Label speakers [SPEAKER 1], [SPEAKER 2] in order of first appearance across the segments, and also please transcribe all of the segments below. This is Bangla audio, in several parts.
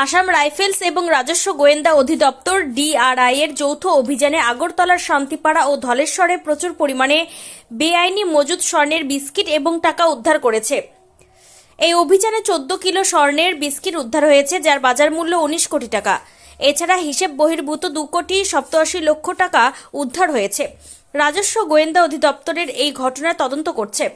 [SPEAKER 1] আসাম রাইফেলস এবং রাজস্ব গোয়েন্দা অধিদপ্তর ডিআরআই এর যৌথ অভিযানে আগরতলার শান্তিপাড়া ও ধলেশ্বরে প্রচুর পরিমাণে বেআইনি মজুদ স্বর্ণের বিস্কিট এবং টাকা উদ্ধার করেছে। এই অভিযানে 14 কিলো স্বর্ণের বিস্কিট উদ্ধার হয়েছে, যার বাজার মূল্য 19 কোটি টাকা। এছাড়া হিসেব বহির্ভূত 2 কোটি 87 লক্ষ টাকা উদ্ধার হয়েছে। রাজস্ব গোয়েন্দা অধিদপ্তরের এই ঘটনার তদন্ত করছে।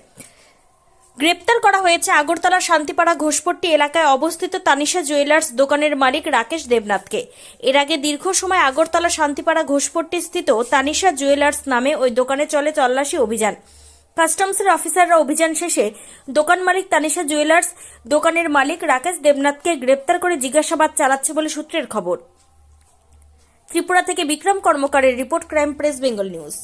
[SPEAKER 1] গ্রেপ্তার করা হয়েছে আগরতলা শান্তিপাড়া ঘোষপট্টি এলাকায় অবস্থিত তানিশা জুয়েলার্স দোকানের মালিক রাকেশ দেবনাথকে। এর আগে দীর্ঘ সময় আগরতলা শান্তিপাড়া ঘোষপট্টি স্থিত তানিশা জুয়েলার্স নামে ওই দোকানে চলে তল্লাশি অভিযান। কাস্টমসের অফিসাররা অভিযান শেষে দোকান মালিক তানিশা জুয়েলার্স দোকানের মালিক রাকেশ দেবনাথকে গ্রেপ্তার করে জিজ্ঞাসাবাদ চালাচ্ছে বলে সূত্রের খবর। ত্রিপুরা থেকে বিক্রম কর্মকারের রিপোর্ট, ক্রাইম প্রেস বেঙ্গল নিউজ।